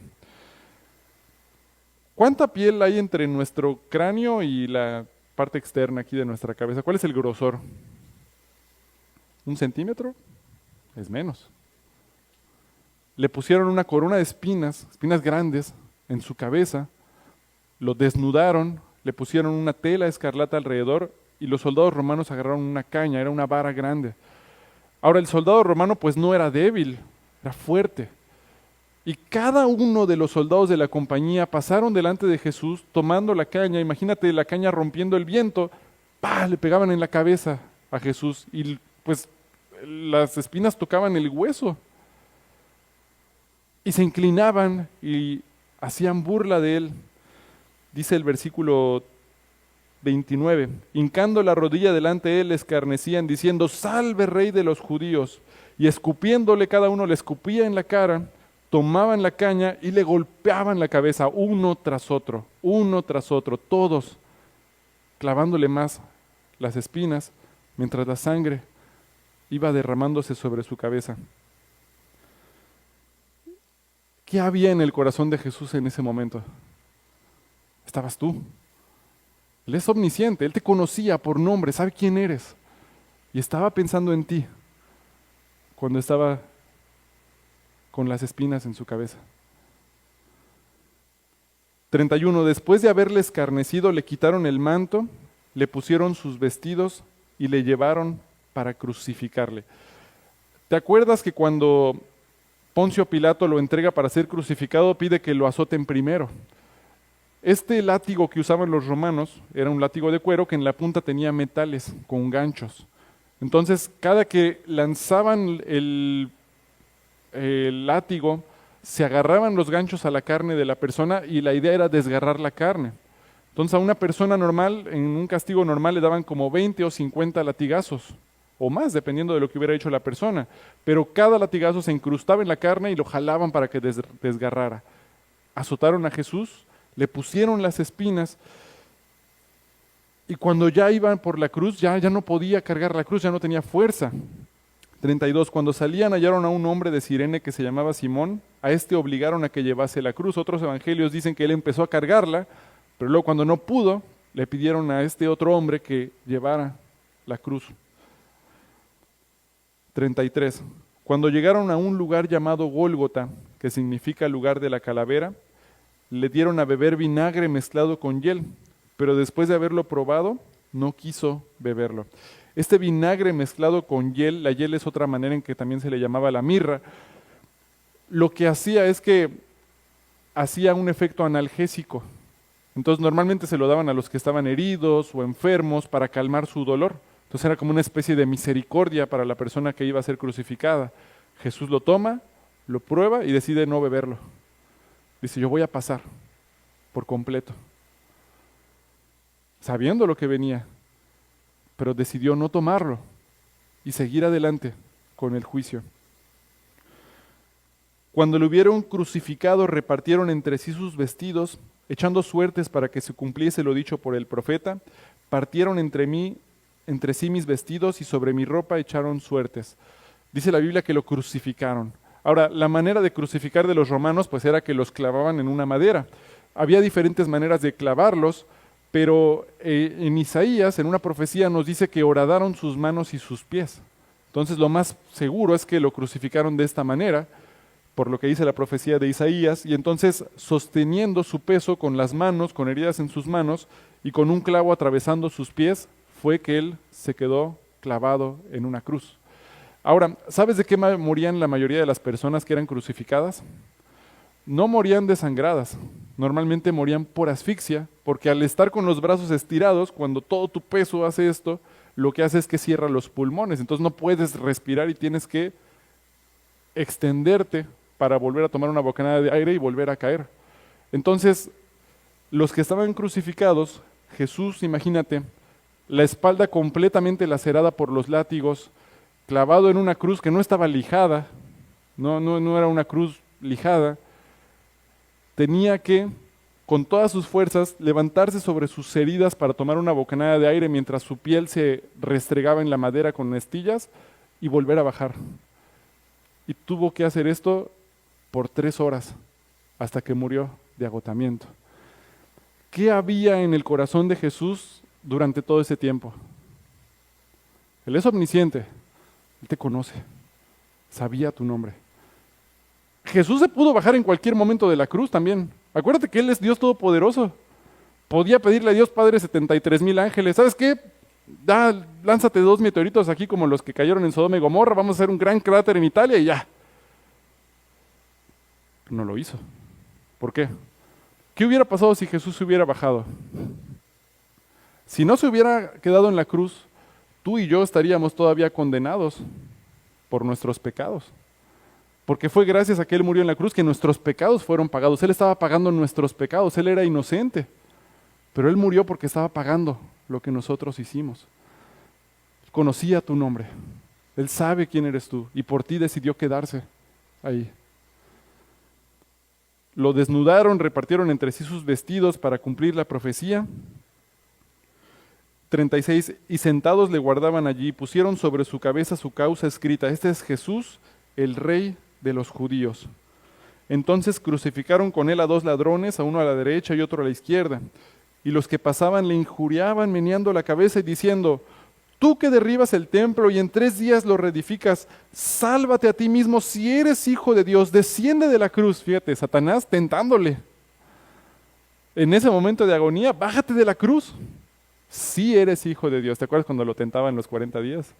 ¿Cuánta piel hay entre nuestro cráneo y la parte externa aquí de nuestra cabeza? ¿Cuál es el grosor? ¿1 centímetro? Es menos. Le pusieron una corona de espinas, espinas grandes, en su cabeza, lo desnudaron, le pusieron una tela escarlata alrededor y los soldados romanos agarraron una caña, era una vara grande. Ahora el soldado romano pues no era débil, era fuerte. Y cada uno de los soldados de la compañía pasaron delante de Jesús tomando la caña, imagínate la caña rompiendo el viento, ¡pah!, le pegaban en la cabeza a Jesús y pues las espinas tocaban el hueso. Y se inclinaban y hacían burla de él. Dice el versículo 29, hincando la rodilla delante de él, le escarnecían diciendo, salve, Rey de los judíos. Y escupiéndole, cada uno le escupía en la cara, tomaban la caña y le golpeaban la cabeza uno tras otro, todos clavándole más las espinas, mientras la sangre iba derramándose sobre su cabeza. ¿Qué había en el corazón de Jesús en ese momento? Estabas tú. Él es omnisciente, Él te conocía por nombre, sabe quién eres. Y estaba pensando en ti cuando estaba con las espinas en su cabeza. 31. Después de haberle escarnecido, le quitaron el manto, le pusieron sus vestidos y le llevaron para crucificarle. ¿Te acuerdas que cuando Poncio Pilato lo entrega para ser crucificado, pide que lo azoten primero? Este látigo que usaban los romanos era un látigo de cuero que en la punta tenía metales con ganchos. Entonces, cada que lanzaban el látigo, se agarraban los ganchos a la carne de la persona y la idea era desgarrar la carne. Entonces, a una persona normal, en un castigo normal, le daban como 20 o 50 latigazos, o más, dependiendo de lo que hubiera hecho la persona. Pero cada latigazo se incrustaba en la carne y lo jalaban para que desgarrara. Azotaron a Jesús, le pusieron las espinas, y cuando ya iban por la cruz, ya no podía cargar la cruz, ya no tenía fuerza. 32. Cuando salían hallaron a un hombre de Cirene que se llamaba Simón. A este obligaron a que llevase la cruz. Otros evangelios dicen que él empezó a cargarla, pero luego cuando no pudo, le pidieron a este otro hombre que llevara la cruz. 33. Cuando llegaron a un lugar llamado Gólgota, que significa lugar de la calavera, le dieron a beber vinagre mezclado con hiel, pero después de haberlo probado, no quiso beberlo. Este vinagre mezclado con hiel, la hiel es otra manera en que también se le llamaba la mirra, lo que hacía es que hacía un efecto analgésico. Entonces normalmente se lo daban a los que estaban heridos o enfermos para calmar su dolor. Entonces era como una especie de misericordia para la persona que iba a ser crucificada. Jesús lo toma, lo prueba y decide no beberlo. Dice, yo voy a pasar por completo, sabiendo lo que venía, pero decidió no tomarlo y seguir adelante con el juicio. Cuando lo hubieron crucificado, repartieron entre sí sus vestidos, echando suertes para que se cumpliese lo dicho por el profeta. Partieron entre sí mis vestidos y sobre mi ropa echaron suertes. Dice la Biblia que lo crucificaron. Ahora, la manera de crucificar de los romanos pues era que los clavaban en una madera. Había diferentes maneras de clavarlos, pero en Isaías, en una profecía, nos dice que horadaron sus manos y sus pies. Entonces lo más seguro es que lo crucificaron de esta manera, por lo que dice la profecía de Isaías, y entonces sosteniendo su peso con las manos, con heridas en sus manos, y con un clavo atravesando sus pies, fue que él se quedó clavado en una cruz. Ahora, ¿sabes de qué morían la mayoría de las personas que eran crucificadas? No morían desangradas, normalmente morían por asfixia, porque al estar con los brazos estirados, cuando todo tu peso hace esto, lo que hace es que cierra los pulmones, entonces no puedes respirar y tienes que extenderte para volver a tomar una bocanada de aire y volver a caer. Entonces, los que estaban crucificados, Jesús, imagínate, la espalda completamente lacerada por los látigos, clavado en una cruz que no estaba lijada, no era una cruz lijada, tenía que, con todas sus fuerzas, levantarse sobre sus heridas para tomar una bocanada de aire mientras su piel se restregaba en la madera con astillas y volver a bajar. Y tuvo que hacer esto por 3 horas, hasta que murió de agotamiento. ¿Qué había en el corazón de Jesús durante todo ese tiempo? Él es omnisciente, Él te conoce, sabía tu nombre. Jesús se pudo bajar en cualquier momento de la cruz también. Acuérdate que Él es Dios Todopoderoso. Podía pedirle a Dios Padre 73,000 ángeles. ¿Sabes qué? Lánzate 2 meteoritos aquí como los que cayeron en Sodoma y Gomorra. Vamos a hacer un gran cráter en Italia y ya. No lo hizo. ¿Por qué? ¿Qué hubiera pasado si Jesús se hubiera bajado? Si no se hubiera quedado en la cruz, tú y yo estaríamos todavía condenados por nuestros pecados. Porque fue gracias a que Él murió en la cruz que nuestros pecados fueron pagados. Él estaba pagando nuestros pecados, Él era inocente. Pero Él murió porque estaba pagando lo que nosotros hicimos. Conocía tu nombre, Él sabe quién eres tú y por ti decidió quedarse ahí. Lo desnudaron, repartieron entre sí sus vestidos para cumplir la profecía. 36. Y sentados le guardaban allí, pusieron sobre su cabeza su causa escrita: este es Jesús, el Rey de los judíos. Entonces crucificaron con él a 2 ladrones, a uno a la derecha y otro a la izquierda. Y los que pasaban le injuriaban, meneando la cabeza y diciendo: tú que derribas el templo y en 3 días lo reedificas, sálvate a ti mismo si eres hijo de Dios, desciende de la cruz. Fíjate, Satanás tentándole. En ese momento de agonía, bájate de la cruz. Si eres hijo de Dios. ¿Te acuerdas cuando lo tentaban los 40 días?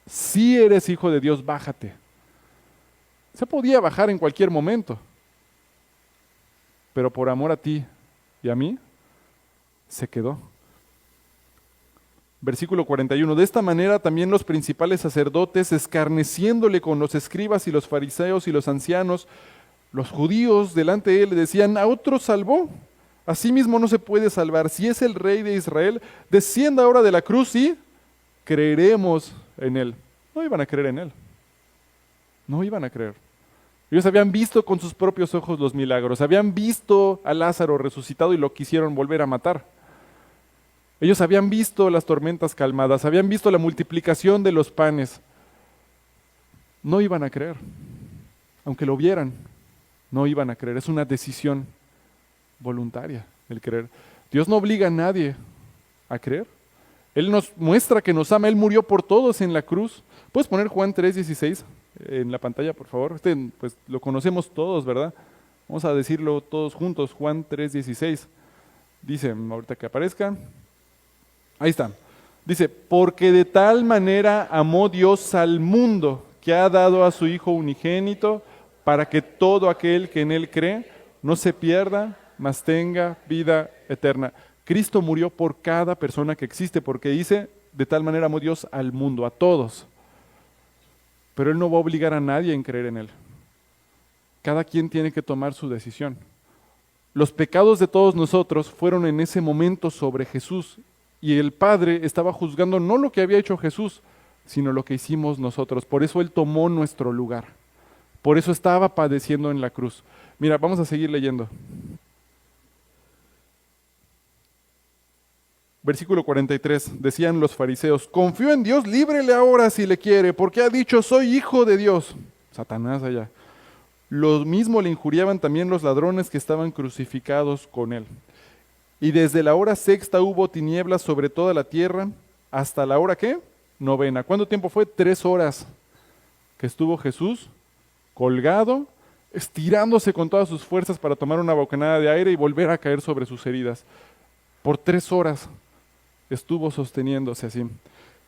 Si eres hijo de Dios, bájate. Se podía bajar en cualquier momento, pero por amor a ti y a mí se quedó. Versículo 41. De esta manera también los principales sacerdotes, escarneciéndole con los escribas y los fariseos y los ancianos, los judíos delante de él, le decían: a otro salvó, a sí mismo no se puede salvar. Si es el rey de Israel, descienda ahora de la cruz y creeremos en él. No iban a creer en él. No iban a creer. Ellos habían visto con sus propios ojos los milagros, habían visto a Lázaro resucitado y lo quisieron volver a matar. Ellos habían visto las tormentas calmadas, habían visto la multiplicación de los panes. No iban a creer. Aunque lo vieran, no iban a creer. Es una decisión voluntaria el creer. Dios no obliga a nadie a creer. Él nos muestra que nos ama. Él murió por todos en la cruz. ¿Puedes poner Juan 3:16 en la pantalla, por favor? Pues lo conocemos todos, ¿verdad? Vamos a decirlo todos juntos. Juan 3:16. Dice, ahorita que aparezca. Ahí está. Dice, porque de tal manera amó Dios al mundo, que ha dado a su Hijo unigénito, para que todo aquel que en Él cree no se pierda, mas tenga vida eterna. Cristo murió por cada persona que existe, porque dice, de tal manera amó Dios al mundo, a todos. Pero Él no va a obligar a nadie en creer en Él. Cada quien tiene que tomar su decisión. Los pecados de todos nosotros fueron en ese momento sobre Jesús, y el Padre estaba juzgando no lo que había hecho Jesús, sino lo que hicimos nosotros. Por eso Él tomó nuestro lugar. Por eso estaba padeciendo en la cruz. Mira, vamos a seguir leyendo. Versículo 43, decían los fariseos: confío en Dios, líbrele ahora si le quiere, porque ha dicho, soy hijo de Dios. Satanás allá. Lo mismo le injuriaban también los ladrones que estaban crucificados con Él. Y desde la hora sexta hubo tinieblas sobre toda la tierra, hasta la hora, ¿qué? Novena. ¿Cuánto tiempo fue? 3 horas que estuvo Jesús colgado, estirándose con todas sus fuerzas para tomar una bocanada de aire y volver a caer sobre sus heridas. Por 3 horas estuvo sosteniéndose así.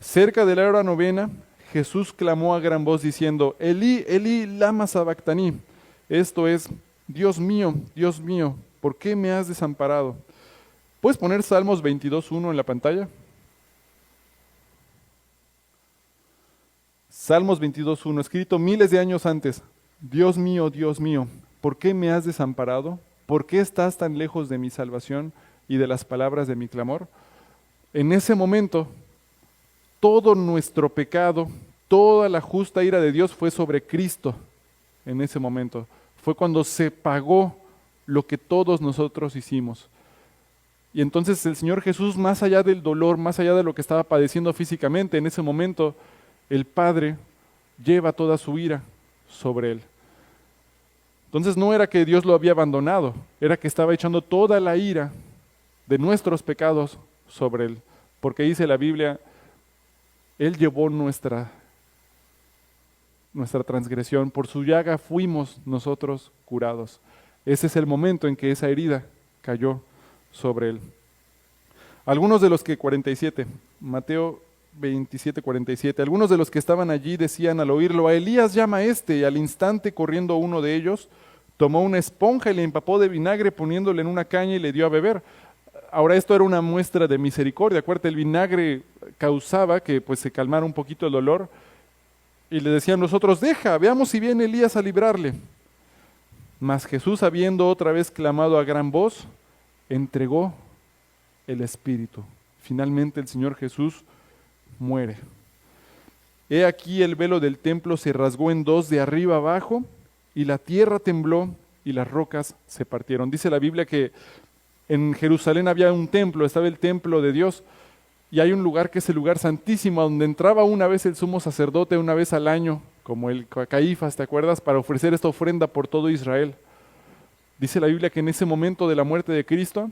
Cerca de la hora novena, Jesús clamó a gran voz diciendo, Elí, Elí, lama sabactaní. Esto es, Dios mío, ¿por qué me has desamparado? ¿Puedes poner Salmos 22:1 en la pantalla? Salmos 22:1, escrito miles de años antes. Dios mío, ¿por qué me has desamparado? ¿Por qué estás tan lejos de mi salvación y de las palabras de mi clamor? En ese momento, todo nuestro pecado, toda la justa ira de Dios fue sobre Cristo. En ese momento, fue cuando se pagó lo que todos nosotros hicimos. Y entonces el Señor Jesús, más allá del dolor, más allá de lo que estaba padeciendo físicamente, en ese momento, el Padre lleva toda su ira sobre Él. Entonces no era que Dios lo había abandonado, era que estaba echando toda la ira de nuestros pecados sobre Él. Porque dice la Biblia, Él llevó nuestra transgresión, por su llaga fuimos nosotros curados. Ese es el momento en que esa herida cayó sobre Él. Algunos de los que, 47, Mateo 27:47, algunos de los que estaban allí decían al oírlo, a Elías llama a este, y al instante corriendo uno de ellos, tomó una esponja y le empapó de vinagre poniéndole en una caña y le dio a beber. Ahora esto era una muestra de misericordia. Acuérdate, el vinagre causaba que pues se calmara un poquito el dolor, y le decían los otros, deja, veamos si viene Elías a librarle. Mas Jesús, habiendo otra vez clamado a gran voz, entregó el Espíritu. Finalmente el Señor Jesús muere. He aquí el velo del templo se rasgó en dos de arriba abajo, y la tierra tembló y las rocas se partieron. Dice la Biblia que en Jerusalén había un templo, estaba el templo de Dios, y hay un lugar que es el lugar santísimo, donde entraba una vez el sumo sacerdote, una vez al año, como el Caifás, ¿te acuerdas?, para ofrecer esta ofrenda por todo Israel. Dice la Biblia que en ese momento de la muerte de Cristo,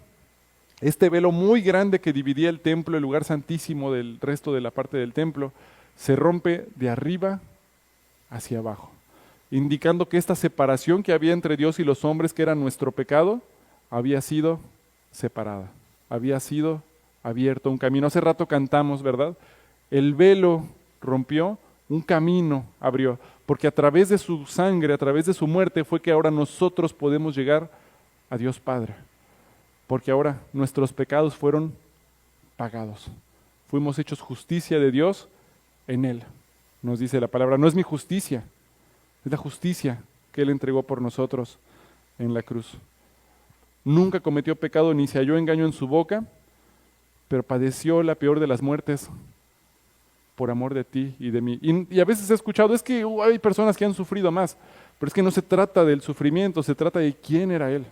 este velo muy grande que dividía el templo, el lugar santísimo del resto de la parte del templo, se rompe de arriba hacia abajo, indicando que esta separación que había entre Dios y los hombres, que era nuestro pecado, había sido separada, había sido abierto un camino. Hace rato cantamos, ¿verdad? El velo rompió, un camino abrió, porque a través de su sangre, a través de su muerte, fue que ahora nosotros podemos llegar a Dios Padre. porque ahora nuestros pecados fueron pagados. Fuimos hechos justicia de Dios en Él. Nos dice la palabra, no es mi justicia, es la justicia que Él entregó por nosotros en la cruz. Nunca cometió pecado ni se halló engaño en su boca, pero padeció la peor de las muertes por amor de ti y de mí. Y a veces he escuchado, es que hay personas que han sufrido más, pero es que no se trata del sufrimiento, se trata de quién era Él.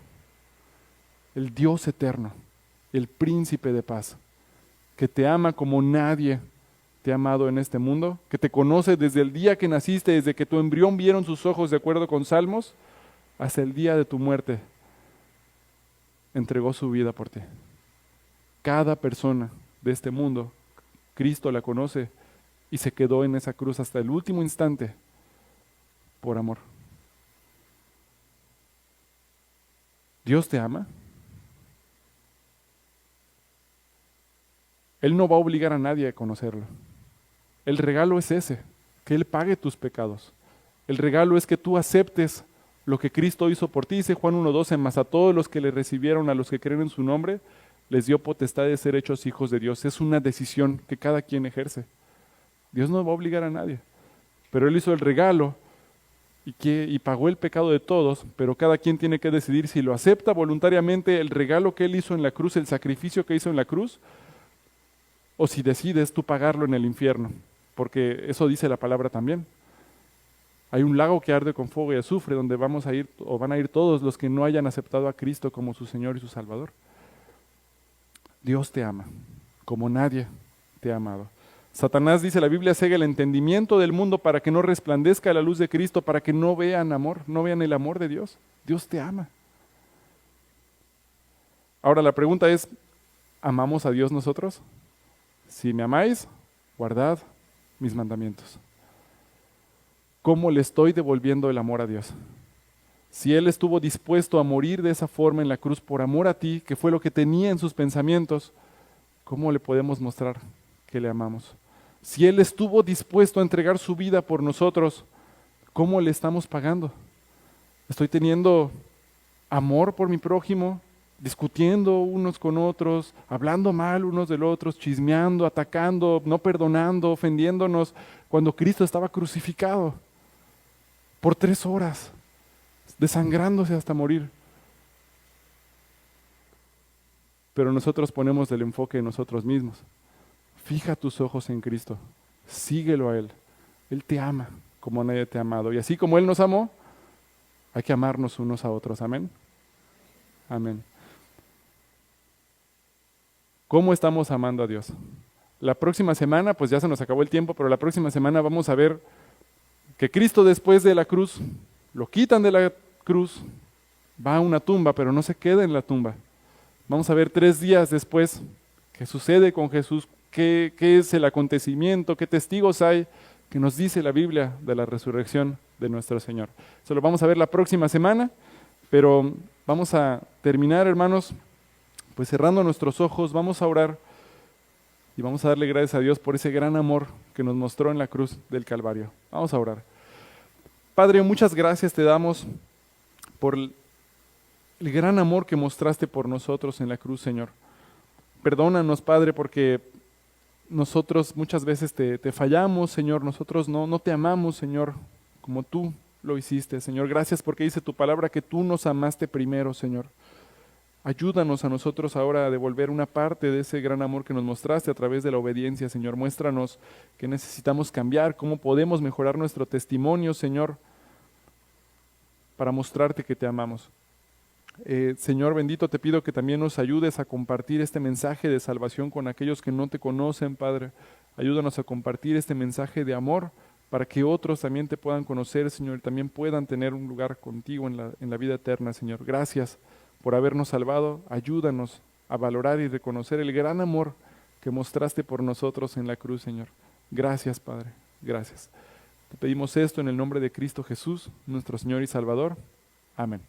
El Dios eterno, el príncipe de paz, que te ama como nadie te ha amado en este mundo, que te conoce desde el día que naciste, desde que tu embrión vieron sus ojos, de acuerdo con Salmos, hasta el día de tu muerte, entregó su vida por ti. Cada persona de este mundo, Cristo la conoce y se quedó en esa cruz hasta el último instante por amor. ¿Dios te ama? Él no va a obligar a nadie a conocerlo. El regalo es ese, que Él pague tus pecados. El regalo es que tú aceptes lo que Cristo hizo por ti. Dice Juan 1:12, mas a todos los que le recibieron, a los que creen en su nombre, les dio potestad de ser hechos hijos de Dios. Es una decisión que cada quien ejerce. Dios no va a obligar a nadie, pero Él hizo el regalo y pagó el pecado de todos, pero cada quien tiene que decidir si lo acepta voluntariamente, el regalo que Él hizo en la cruz, el sacrificio que hizo en la cruz, o si decides tú pagarlo en el infierno, porque eso dice la palabra también. Hay un lago que arde con fuego y azufre donde vamos a ir, o van a ir todos los que no hayan aceptado a Cristo como su Señor y su Salvador. Dios te ama, como nadie te ha amado. Satanás, dice la Biblia, cega el entendimiento del mundo para que no resplandezca la luz de Cristo, para que no vean amor, no vean el amor de Dios. Dios te ama. Ahora la pregunta es, ¿amamos a Dios nosotros? Si me amáis, guardad mis mandamientos. ¿Cómo le estoy devolviendo el amor a Dios? Si Él estuvo dispuesto a morir de esa forma en la cruz por amor a ti, que fue lo que tenía en sus pensamientos, ¿cómo le podemos mostrar que le amamos? Si Él estuvo dispuesto a entregar su vida por nosotros, ¿cómo le estamos pagando? ¿Estoy teniendo amor por mi prójimo? Discutiendo unos con otros, hablando mal unos del otro, chismeando, atacando, no perdonando, ofendiéndonos, cuando Cristo estaba crucificado por 3 horas, desangrándose hasta morir. Pero nosotros ponemos el enfoque en nosotros mismos. Fija tus ojos en Cristo, síguelo a Él. Él te ama como nadie te ha amado. Y así como Él nos amó, hay que amarnos unos a otros. Amén. Amén. ¿Cómo estamos amando a Dios? La próxima semana, pues ya se nos acabó el tiempo, pero la próxima semana vamos a ver que Cristo después de la cruz, lo quitan de la cruz, va a una tumba, pero no se queda en la tumba. Vamos a ver 3 días después qué sucede con Jesús, qué es el acontecimiento, qué testigos hay que nos dice la Biblia de la resurrección de nuestro Señor. Eso lo vamos a ver la próxima semana, pero vamos a terminar, hermanos, pues cerrando nuestros ojos, vamos a orar y vamos a darle gracias a Dios por ese gran amor que nos mostró en la cruz del Calvario. Vamos a orar. Padre, muchas gracias te damos por el gran amor que mostraste por nosotros en la cruz, Señor. Perdónanos, Padre, porque nosotros muchas veces te fallamos, Señor. Nosotros no te amamos, Señor, como tú lo hiciste, Señor. Gracias porque dice tu palabra que tú nos amaste primero, Señor. Ayúdanos a nosotros ahora a devolver una parte de ese gran amor que nos mostraste a través de la obediencia, Señor. Muéstranos qué necesitamos cambiar, cómo podemos mejorar nuestro testimonio, Señor, para mostrarte que te amamos. Señor bendito, te pido que también nos ayudes a compartir este mensaje de salvación con aquellos que no te conocen, Padre. Ayúdanos a compartir este mensaje de amor para que otros también te puedan conocer, Señor, y también puedan tener un lugar contigo en la vida eterna, Señor. Gracias por habernos salvado. Ayúdanos a valorar y reconocer el gran amor que mostraste por nosotros en la cruz, Señor. Gracias, Padre. Gracias. Te pedimos esto en el nombre de Cristo Jesús, nuestro Señor y Salvador. Amén.